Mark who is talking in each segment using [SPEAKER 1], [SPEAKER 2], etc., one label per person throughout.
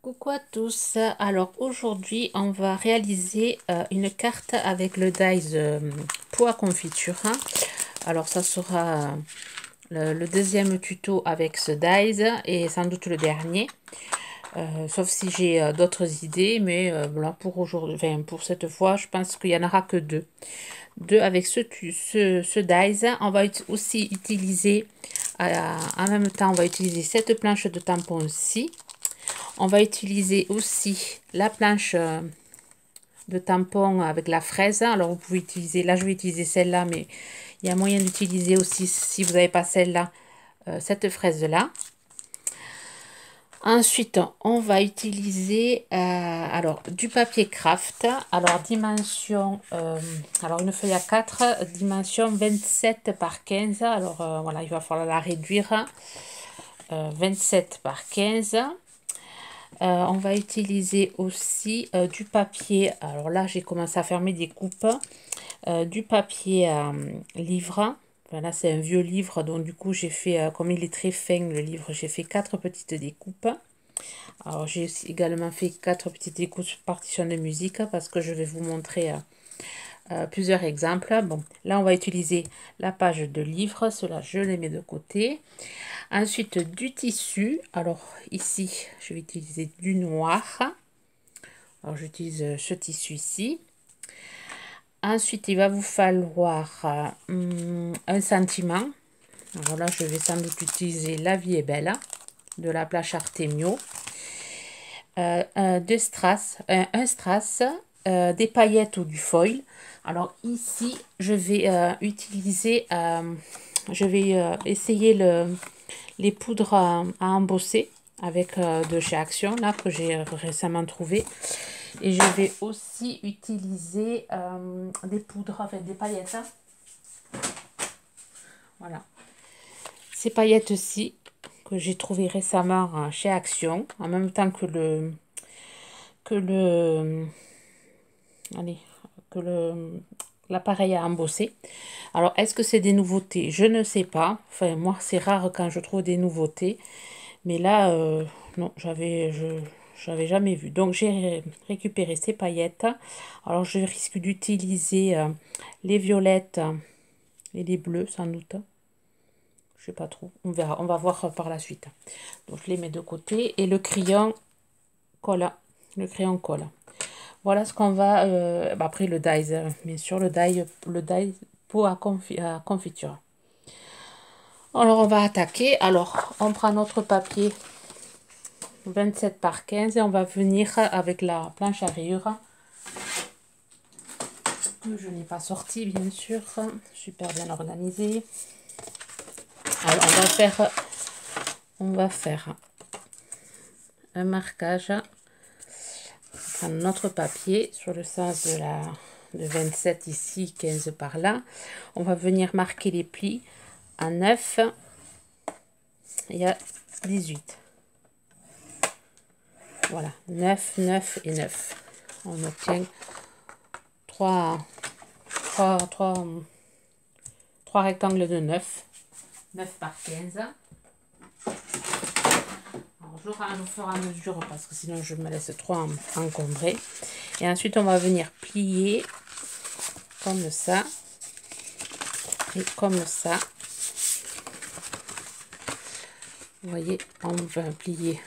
[SPEAKER 1] Coucou à tous, alors aujourd'hui on va réaliser une carte avec le dies pois confiture. Alors ça sera le deuxième tuto avec ce dies et sans doute le dernier, sauf si j'ai d'autres idées, mais voilà, pour aujourd'hui, enfin, pour cette fois je pense qu'il n'y en aura que deux avec ce dies. On va aussi utiliser en même temps, on va utiliser cette planche de tampon-ci. On va utiliser aussi la planche de tampon avec la fraise. Alors vous pouvez utiliser, là je vais utiliser celle-là, mais il y a moyen d'utiliser aussi, si vous n'avez pas celle-là, cette fraise-là. Ensuite, on va utiliser alors du papier craft. Alors dimension, alors une feuille à 4, dimension 27 par 15. Alors voilà, il va falloir la réduire. 27 par 15. On va utiliser aussi du papier. Alors là, j'ai commencé à fermer des coupes. Du papier livre. Voilà, c'est un vieux livre. Donc du coup, j'ai fait, comme il est très fin le livre, j'ai fait 4 petites découpes. Alors j'ai également fait 4 petites découpes partition de musique parce que je vais vous montrer plusieurs exemples. Bon, là, on va utiliser la page de livre. Cela, je les mets de côté. Ensuite, du tissu. Alors, ici, je vais utiliser du noir. Alors, j'utilise ce tissu ici. Ensuite, il va vous falloir un sentiment. Alors là, je vais sans doute utiliser La vie est belle de la plage Artemio. Deux strass, un strass, des paillettes ou du foil. Alors ici, je vais utiliser, je vais essayer les poudres à embosser avec de chez Action, là, que j'ai récemment trouvé. Et je vais aussi utiliser des poudres, enfin des paillettes. Voilà. Ces paillettes-ci, que j'ai trouvé récemment chez Action, en même temps que allez, l'appareil à embosser. Alors, est-ce que c'est des nouveautés? Je ne sais pas. Enfin, moi, c'est rare quand je trouve des nouveautés. Mais là, non, j'avais jamais vu. Donc, j'ai récupéré ces paillettes. Alors, je risque d'utiliser les violettes et les bleus, sans doute. Je sais pas trop. On verra. On va voir par la suite. Donc, je les mets de côté. Et le crayon colle. Le crayon colle. Voilà ce qu'on va... après, le dies, bien sûr, le dies pot à confiture. Alors, on va attaquer. Alors, on prend notre papier 27 par 15 et on va venir avec la planche à rayures que je n'ai pas sorti, bien sûr. Super bien organisé. Alors, on va faire un marquage. Prendre notre papier sur le sens de 27 ici, 15 par là. On va venir marquer les plis à 9 et à 18. Voilà, 9, 9 et 9. On obtient 3 rectangles de 9. 9 par 15. Alors, je le ferai à mesure parce que sinon je me laisse trop encombrer. Et ensuite, on va venir plier comme ça et comme ça. Vous voyez, on va plier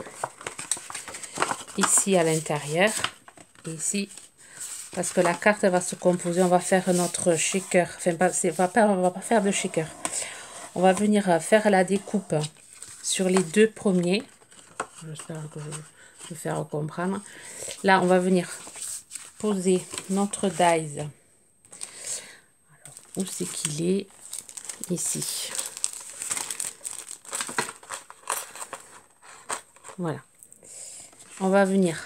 [SPEAKER 1] ici à l'intérieur et ici, parce que la carte va se composer. On va faire notre shaker. Enfin, on va pas faire de shaker. On va venir faire la découpe sur les deux premiers. J'espère que je vais faire comprendre. Là, on va venir poser notre dies. Alors, où c'est qu'il est? Ici. Voilà. On va venir.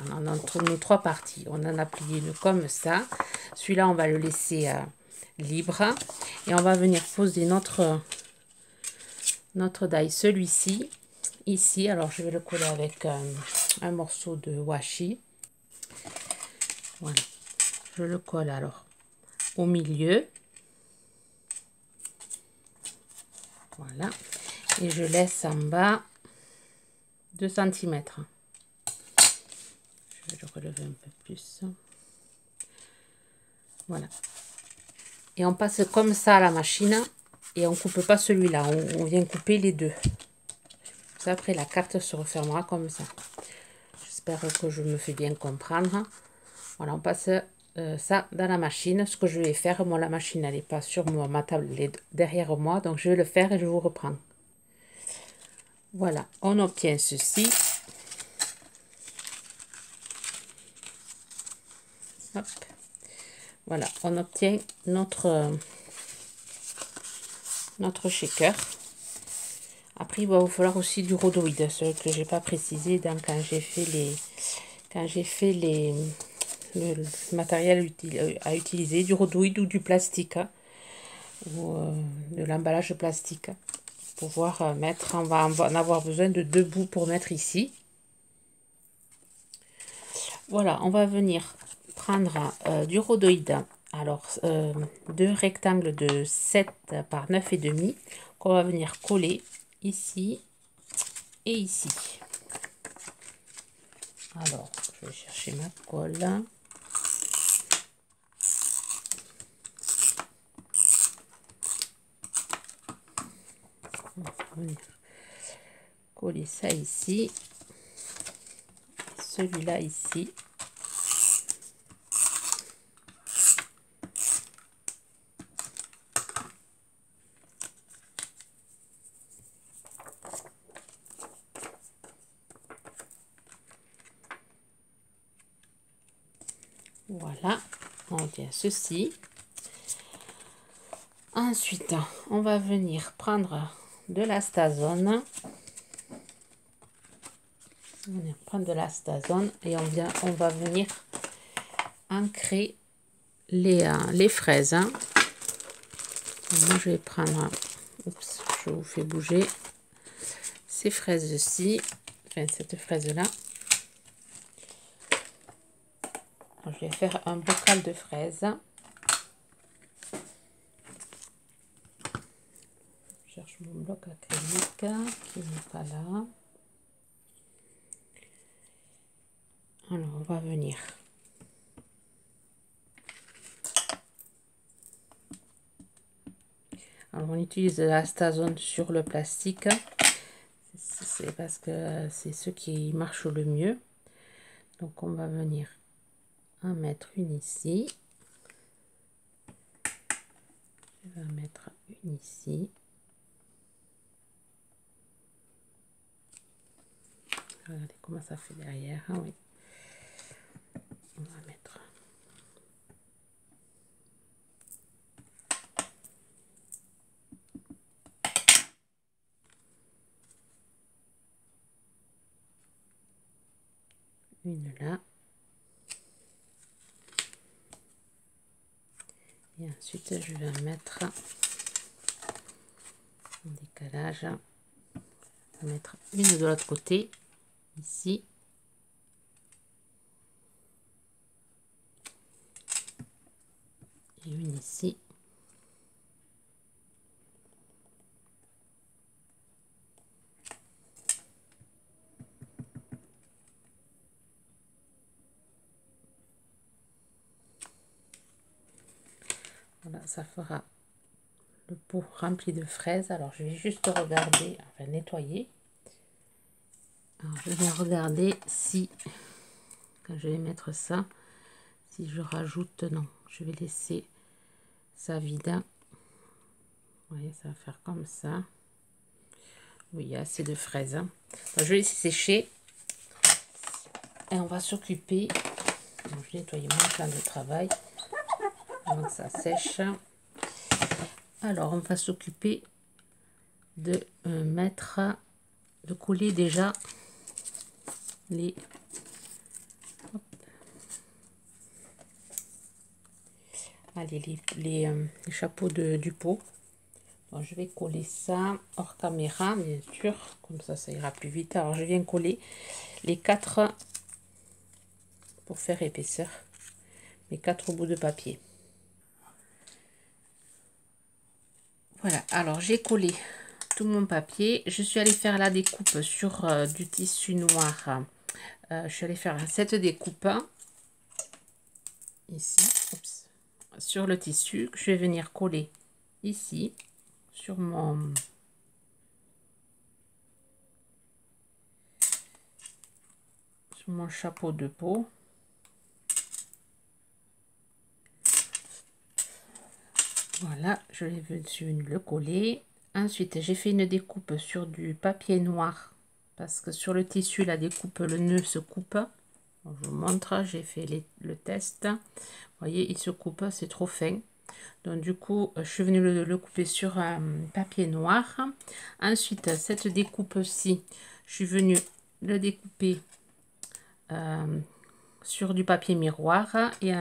[SPEAKER 1] On en a tourné 3 parties. On en a plié une comme ça. Celui-là, on va le laisser libre. Et on va venir poser notre die, celui-ci, ici. Alors, je vais le coller avec un morceau de washi. Voilà. Je le colle alors au milieu. Voilà. Et je laisse en bas 2 cm. Je vais le relever un peu plus. Voilà. Et on passe comme ça à la machine et on coupe pas celui-là. On vient couper les deux. Après, la carte se refermera comme ça. J'espère que je me fais bien comprendre. Voilà, on passe ça dans la machine. Ce que je vais faire, moi, la machine, elle n'est pas sur moi, ma table, elle est derrière moi. Donc, je vais le faire et je vous reprends. Voilà, on obtient ceci. Hop. Voilà, on obtient notre shaker. Après, il va vous falloir aussi du rhodoïde, ce que j'ai pas précisé quand j'ai fait le matériel à utiliser, du rhodoïde ou du plastique, hein, ou de l'emballage plastique. Pour pouvoir mettre, on va en avoir besoin de 2 bouts pour mettre ici. Voilà, on va venir prendre du rhodoïde. Alors, 2 rectangles de 7 par 9,5 qu'on va venir coller ici et ici. Alors, je vais chercher ma colle. On va venir coller ça ici. Celui-là ici. Voilà, on obtient ceci. Ensuite, on va venir prendre de l'astazone. On va prendre de l'astazone et on va venir ancrer les fraises. Moi, je vais prendre, oups, je vous fais bouger ces fraises-ci, enfin cette fraise-là. Je vais faire un bocal de fraises. Je cherche mon bloc acrylique qui n'est pas là. Alors, on va venir alors, on utilise de l'astazone sur le plastique. C'est parce que c'est ce qui marche le mieux. Donc, on va venir en mettre une ici. Je vais en mettre une ici. Regardez comment ça fait derrière. Ah oui. On va mettre une là. Et ensuite, je vais en mettre en décalage. On va mettre une de l'autre côté, ici. Et une ici. Voilà, ça fera le pot rempli de fraises. Alors, je vais juste regarder, enfin nettoyer. Alors, je vais regarder si, quand je vais mettre ça, si je rajoute, non, je vais laisser ça vide. Vous voyez, ça va faire comme ça. Oui, il y a assez de fraises. Donc, je vais laisser sécher. Et on va s'occuper. Je vais nettoyer mon plan de travail avant que ça sèche. Alors, on va s'occuper de de coller déjà les, allez, les chapeaux du pot. Donc, je vais coller ça hors caméra, bien sûr, comme ça ira plus vite. Alors, je viens coller les 4 pour faire épaisseur, les 4 bouts de papier. Voilà, alors j'ai collé tout mon papier. Je suis allée faire la découpe sur du tissu noir. Je suis allée faire cette découpe ici, oups, sur le tissu que je vais venir coller ici sur mon chapeau de peau. Voilà, je suis venue le coller. Ensuite, j'ai fait une découpe sur du papier noir parce que sur le tissu, la découpe, le nœud se coupe. Je vous montre, j'ai fait le test. Vous voyez, il se coupe, c'est trop fin. Donc du coup, je suis venue le couper sur un papier noir. Ensuite, cette découpe-ci, je suis venue le découper sur du papier miroir. Et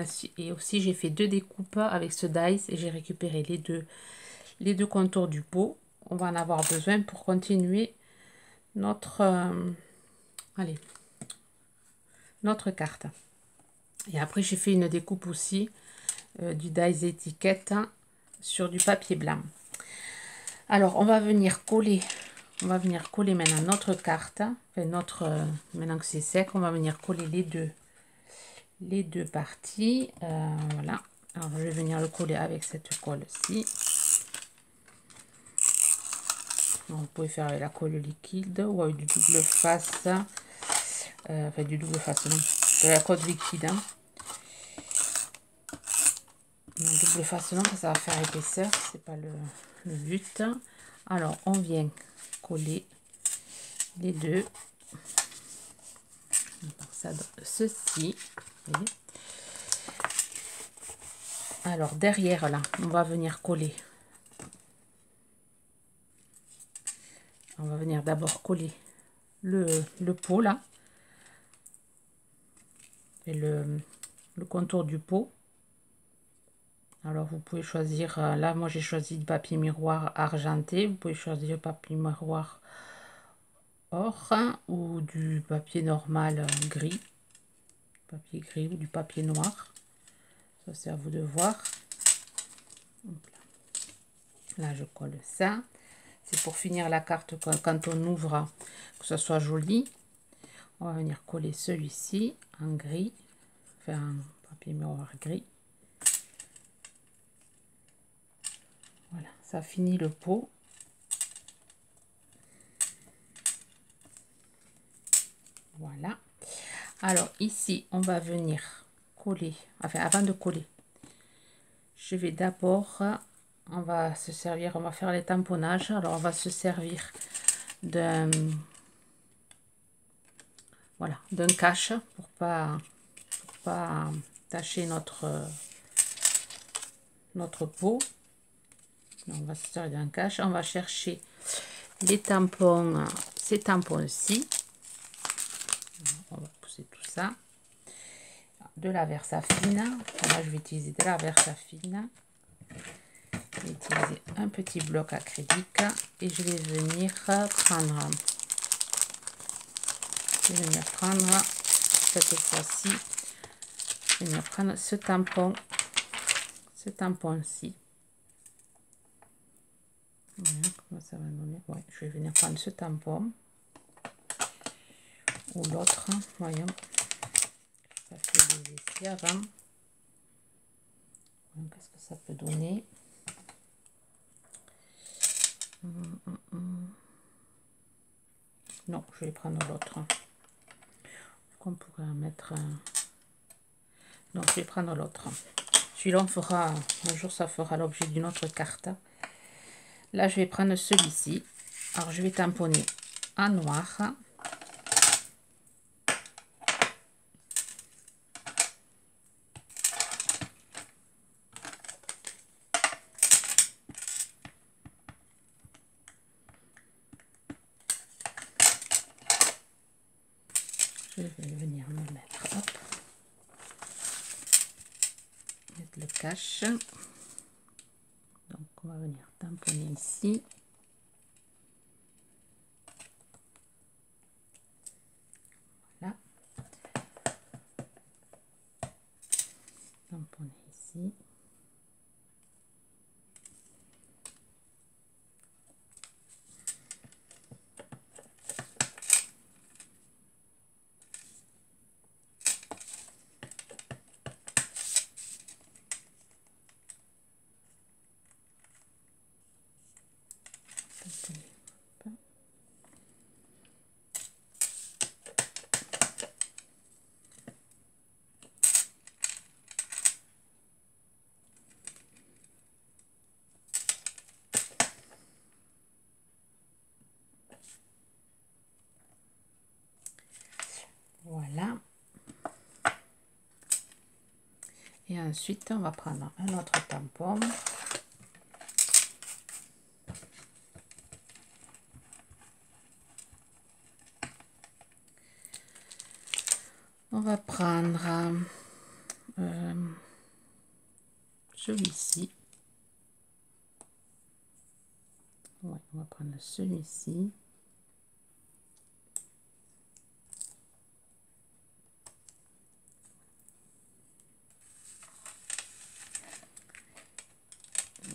[SPEAKER 1] aussi, j'ai fait 2 découpes avec ce dies et j'ai récupéré les deux contours du pot. On va en avoir besoin pour continuer notre, allez, notre carte. Et après, j'ai fait une découpe aussi du dies étiquette sur du papier blanc. Alors, on va venir coller maintenant notre carte. Enfin, maintenant que c'est sec, on va venir coller les deux parties. Voilà. Alors, je vais venir le coller avec cette colle-ci. Vous pouvez faire avec la colle liquide ou avec du double face. Enfin, du double face, non. De la colle liquide. Hein. Double face, non, ça va faire épaisseur. C'est pas le but. Alors, on vient coller les deux. Ça donne ceci. Alors, derrière, là, on va venir coller. On va venir d'abord coller le pot, là. Et le contour du pot. Alors, vous pouvez choisir, là, moi, j'ai choisi du papier miroir argenté. Vous pouvez choisir le papier miroir or ou du papier normal gris. Papier gris ou du papier noir. Ça, c'est à vous de voir. Là, je colle ça. C'est pour finir la carte quand on ouvre, que ça soit joli. On va venir coller celui-ci en gris. Enfin, un papier miroir gris. Voilà, ça finit le pot. Voilà. Alors ici, on va venir coller. Enfin, avant de coller, je vais d'abord, on va faire les tamponnages. Alors, on va se servir d'un cache pour pas tacher notre pot. Donc, on va se servir d'un cache. On va chercher les tampons, ces tampons-ci. On va pousser tout ça. De la Versafine. Là, je vais utiliser de la Versafine. Je vais utiliser un petit bloc acrylique et je vais venir prendre. Cette fois-ci, je vais venir prendre ce tampon-ci. Voilà, comment ça va donner. Ouais, je vais venir prendre ce tampon ou l'autre. Voyons, ça fait des essais avant. Qu'est-ce que ça peut donner? Non, je vais prendre l'autre. Qu'on pourrait en mettre. Non, je vais prendre l'autre. Celui-là, on fera un jour, ça fera l'objet d'une autre carte. Là, je vais prendre celui-ci. Alors, je vais tamponner en noir. Je vais venir me mettre, hop, mettre le cache. Donc, on va venir tamponner ici. Voilà. Tamponner ici. Et ensuite, on va prendre un autre tampon. On va prendre celui-ci. Ouais, on va prendre celui-ci.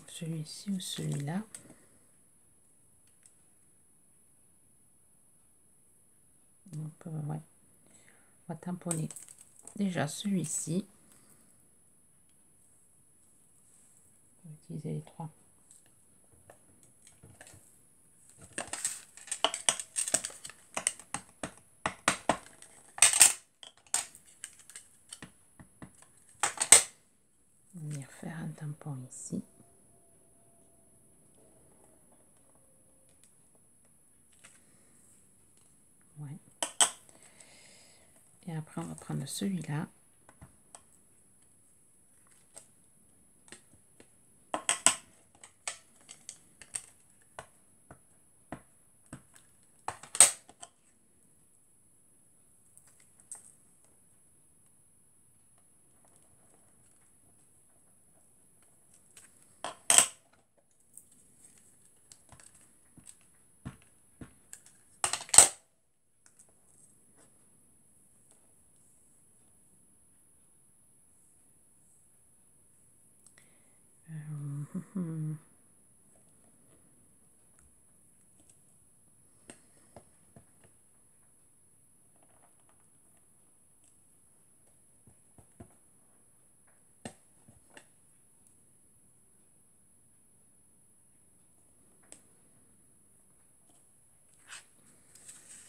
[SPEAKER 1] Celui-ci ou celui-là. Ouais. On va tamponner déjà celui-ci. On va utiliser les trois. On va venir faire un tampon ici. Ouais. Et après, on va prendre celui-là.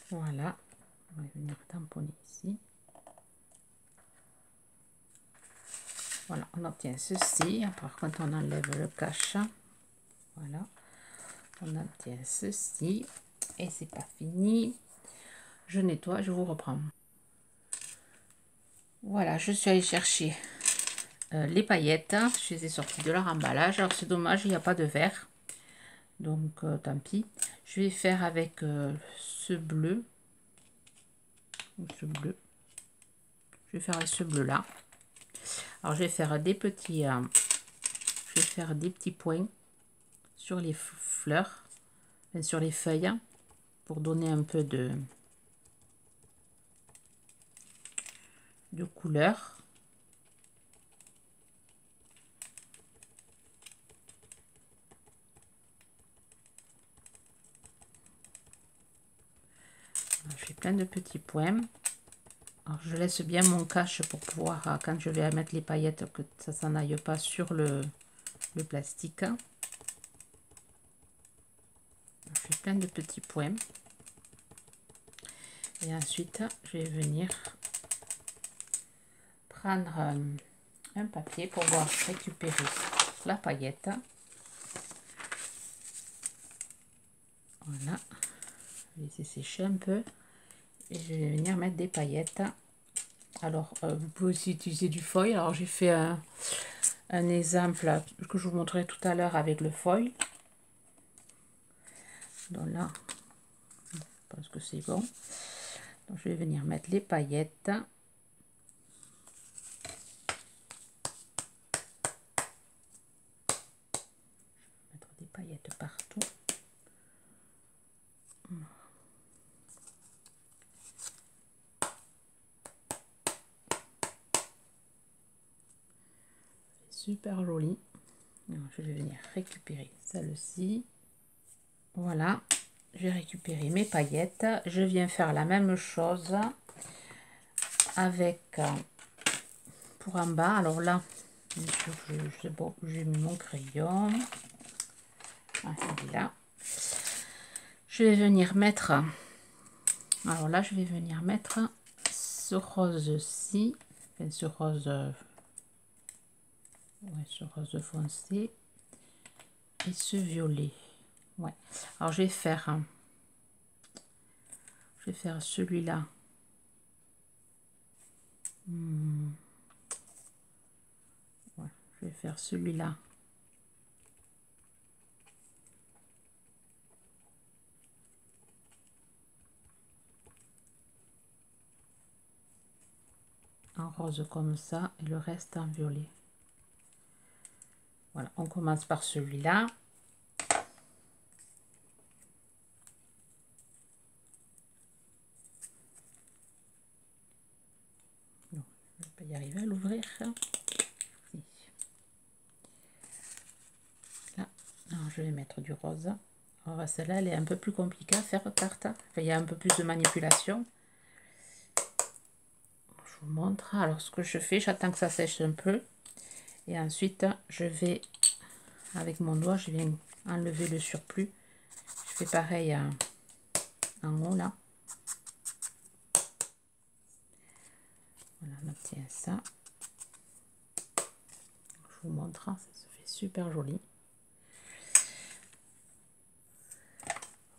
[SPEAKER 1] Voilà, on va venir tamponner ici. Voilà, on obtient ceci. Par contre, on enlève le cache. Voilà, on obtient ceci. Et c'est pas fini. Je nettoie, je vous reprends. Voilà, je suis allée chercher les paillettes. Je les ai sorties de leur emballage. Alors, c'est dommage, il n'y a pas de vert. Donc, tant pis. Je vais faire avec ce bleu. Ce bleu. Je vais faire avec ce bleu là. Alors, je vais faire des petits... je vais faire des petits points sur les fleurs, enfin, sur les feuilles, pour donner un peu de couleur. Je fais plein de petits points. Alors, je laisse bien mon cache pour pouvoir, quand je vais mettre les paillettes, que ça s'en aille pas sur le plastique. Je fais plein de petits points. Et ensuite, je vais venir prendre un papier pour pouvoir récupérer la paillette. Voilà. Je vais laisser sécher un peu. Et je vais venir mettre des paillettes. Alors, vous pouvez aussi utiliser du foil. Alors, j'ai fait un exemple que je vous montrerai tout à l'heure avec le foil. Donc là, je pense que c'est bon. Donc, je vais venir mettre les paillettes. Mettre des paillettes partout. Super joli. Alors, je vais venir récupérer celle-ci. Voilà, j'ai récupéré mes paillettes. Je viens faire la même chose avec pour en bas. Alors là, bien sûr, je bon, j'ai mis mon crayon. Ah, là. Je vais venir mettre. Alors là, je vais venir mettre ce rose-ci, enfin, ce rose, ouais, ce rose foncé et ce violet. Ouais. Alors je vais faire celui-là. Je vais faire celui-là. En rose comme ça et le reste en violet. Voilà, on commence par celui-là. Je ne vais pas y arriver à l'ouvrir. Là, alors, je vais mettre du rose. Alors celle-là, elle est un peu plus compliquée à faire carte. Enfin, il y a un peu plus de manipulation. Je vous montre. Alors ce que je fais, j'attends que ça sèche un peu. Et ensuite, je vais, avec mon doigt, je viens enlever le surplus. Je fais pareil en haut là. Voilà, on obtient ça. Je vous montre, ça se fait super joli.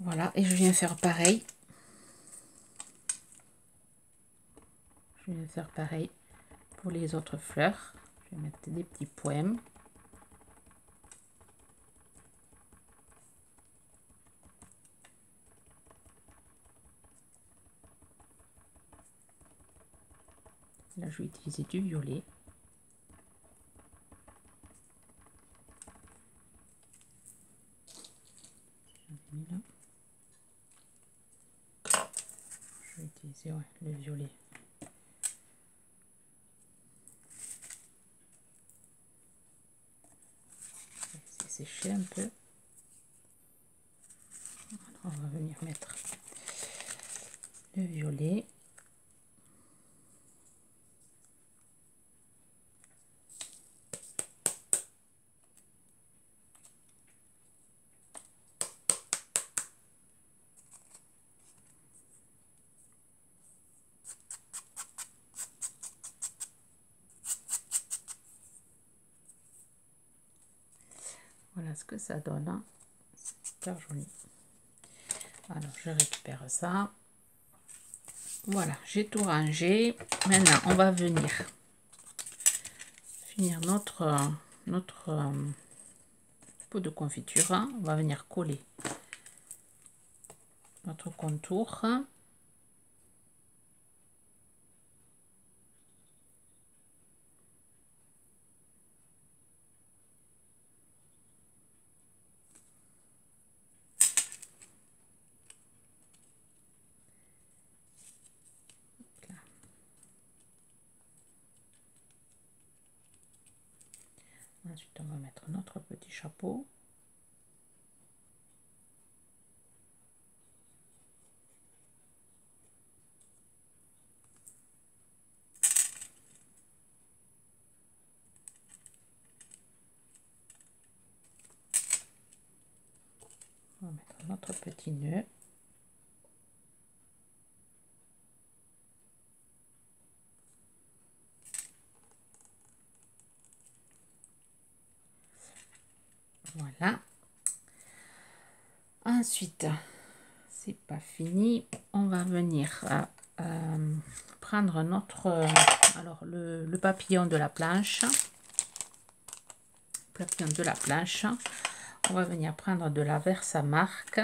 [SPEAKER 1] Voilà, et je viens faire pareil. Je viens faire pareil pour les autres fleurs. Je vais mettre des petits poèmes. Là, je vais utiliser du violet. Là. Je vais utiliser le violet. C'est séché un peu. On va venir mettre le violet. Voilà ce que ça donne. Hein. C'est super joli. Alors, je récupère ça. Voilà, j'ai tout rangé. Maintenant, on va venir finir notre pot de confiture. On va venir coller notre contour. Ensuite, on va mettre notre petit chapeau. On va mettre notre petit nœud. Voilà. Ensuite, c'est pas fini. On va venir prendre notre alors le papillon de la planche. Papillon de la planche. On va venir prendre de la Versamark.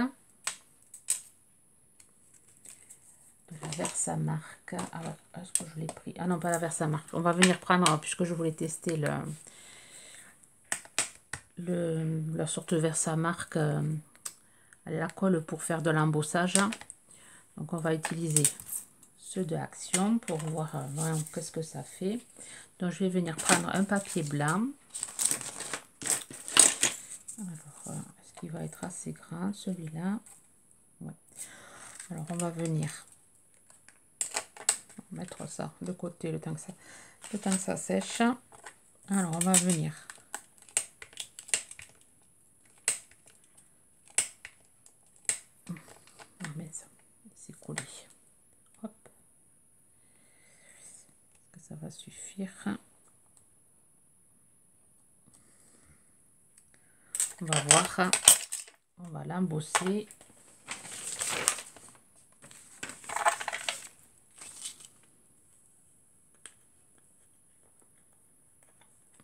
[SPEAKER 1] La Versamark. Alors, est-ce que je l'ai pris? Ah non, pas la Versamark. On va venir prendre, puisque je voulais tester la sorte de Versamark, la colle pour faire de l'embossage. Donc, on va utiliser ceux de Action pour voir vraiment qu'est-ce que ça fait. Donc, je vais venir prendre un papier blanc. Alors, est-ce qu'il va être assez grand, celui-là? Ouais. Alors, on va venir mettre ça de côté le temps que ça sèche. Alors, on va venir mettre ça, c'est collé. Hop. Est-ce que ça va suffire? On va voir. On va l'embosser.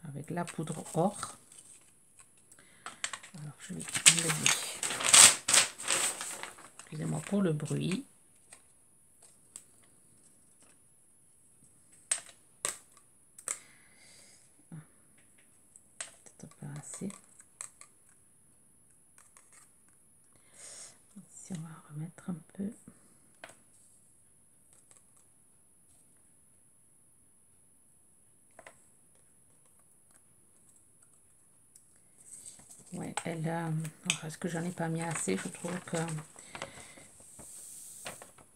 [SPEAKER 1] Avec avec la poudre or. Alors, je vais enlever. Excusez-moi pour le bruit. Peut-être pas assez. Ici, on va remettre un peu. Ouais, elle est-ce que j'en ai pas mis assez? Je trouve que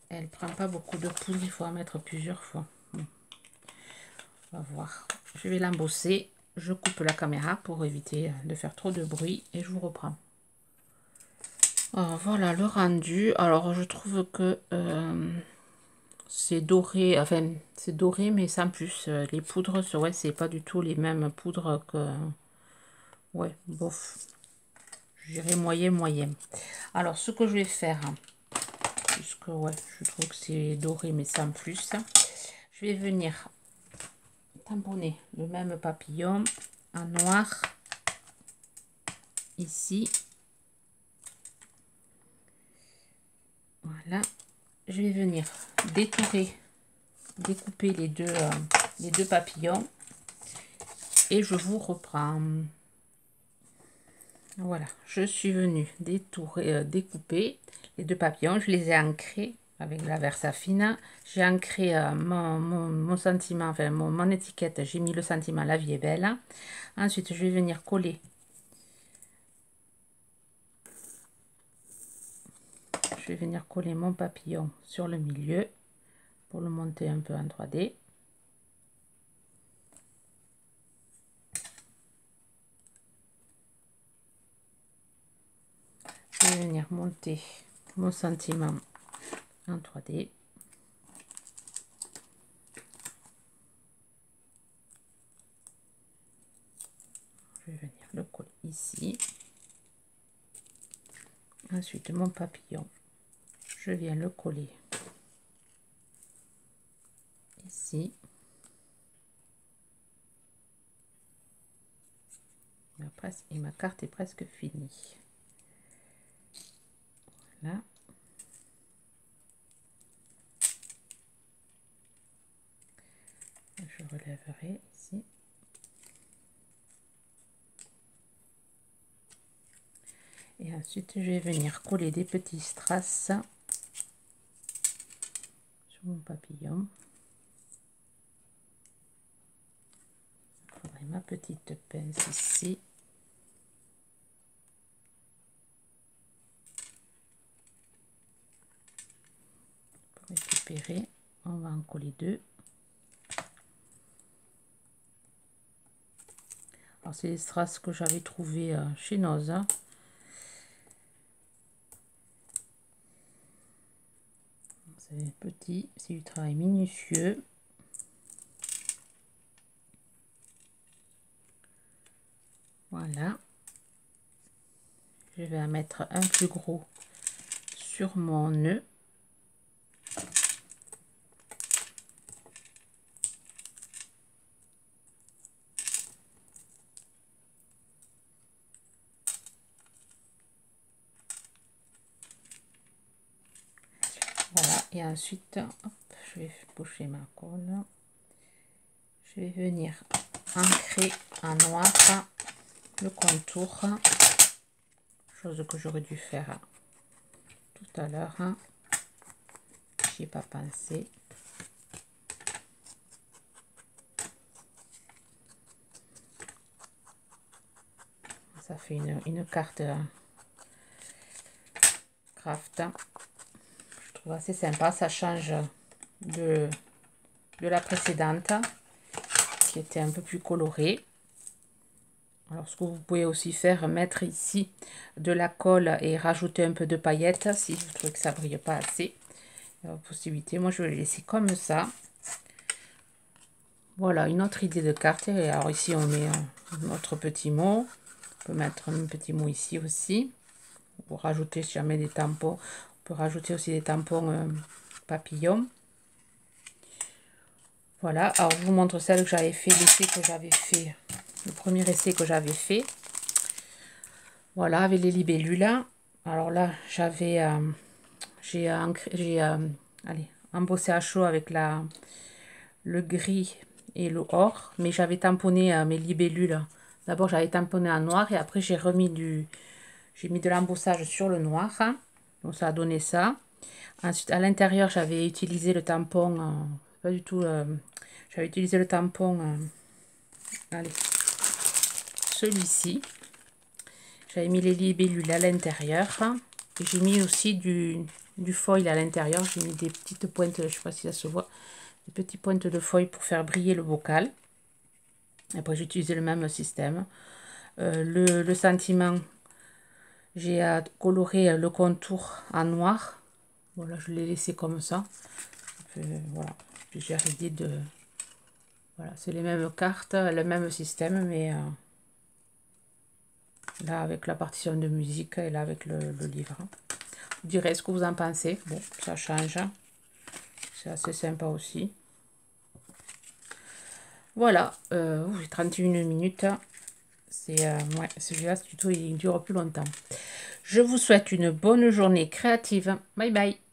[SPEAKER 1] elle prend pas beaucoup de poudre, il faut en mettre plusieurs fois. Bon, on va voir. Je vais l'embosser. Je coupe la caméra pour éviter de faire trop de bruit et je vous reprends. Alors, voilà le rendu. Alors je trouve que c'est doré, enfin c'est doré mais sans plus. Les poudres, ouais, c'est pas du tout les mêmes poudres que... Ouais, bof. Je dirais moyen, moyen. Alors ce que je vais faire, puisque ouais, je trouve que c'est doré mais sans plus, je vais venir tamponner le même papillon en noir ici. Voilà, je vais venir détourer, découper les deux papillons et je vous reprends. Voilà, je suis venue détourer, découper les deux papillons, je les ai ancrés avec la Versafine. J'ai ancré mon sentiment, enfin mon étiquette, j'ai mis le sentiment La vie est belle. Ensuite, je vais venir coller. Je vais venir coller mon papillon sur le milieu pour le monter un peu en 3D. Je vais venir monter mon sentiment en 3D. Je vais venir le coller ici. Ensuite, mon papillon, je viens le coller ici. Et ma carte est presque finie. Voilà. Je relèverai ici. Et ensuite, je vais venir coller des petits strass sur mon papillon. Je prendrai ma petite pince ici. Pour récupérer, on va en coller deux. Alors, c'est les strass que j'avais trouvé chez Noz. C'est petit, c'est du travail minutieux. Voilà. Je vais en mettre un plus gros sur mon nœud. Voilà, et ensuite, hop, je vais boucher ma colle. Je vais venir ancrer en noir le contour, chose que j'aurais dû faire tout à l'heure. J'y ai pas pensé. Ça fait une carte craft. Je trouve assez sympa, ça change de la précédente qui était un peu plus colorée. Alors ce que vous pouvez aussi faire, mettre ici de la colle et rajouter un peu de paillettes si vous trouvez que ça brille pas assez. Possibilité, moi je vais le laisser comme ça. Voilà une autre idée de carte. Et alors ici on met notre petit mot. On peut mettre un petit mot ici aussi. Pour rajouter si jamais des tampons. On peut rajouter aussi des tampons papillons. Voilà, alors je vous montre celle que j'avais fait, l'effet que j'avais fait le premier essai que j'avais fait. Voilà, avec les libellules. Alors là, j'ai allez, embossé à chaud avec le gris et le or, mais j'avais tamponné mes libellules. D'abord, j'avais tamponné en noir et après, j'ai mis de l'embossage sur le noir. Donc, ça a donné ça. Ensuite, à l'intérieur, j'avais utilisé le tampon, pas du tout, j'avais utilisé le tampon, allez, celui-ci. J'avais mis les libellules à l'intérieur. Et j'ai mis aussi du foil à l'intérieur. J'ai mis des petites pointes, je ne sais pas si ça se voit, des petites pointes de foil pour faire briller le bocal. Après, j'ai utilisé le même système. Le sentiment, j'ai coloré le contour en noir. Voilà, je l'ai laissé comme ça. Voilà. Puis j'ai arrêté de... Voilà, c'est les mêmes cartes, le même système, mais là avec la partition de musique et là avec le livre. Vous direz ce que vous en pensez. Bon, ça change. C'est assez sympa aussi. Voilà, 31 minutes. Ouais, celui-là, ce tuto, il dure plus longtemps. Je vous souhaite une bonne journée créative. Bye bye.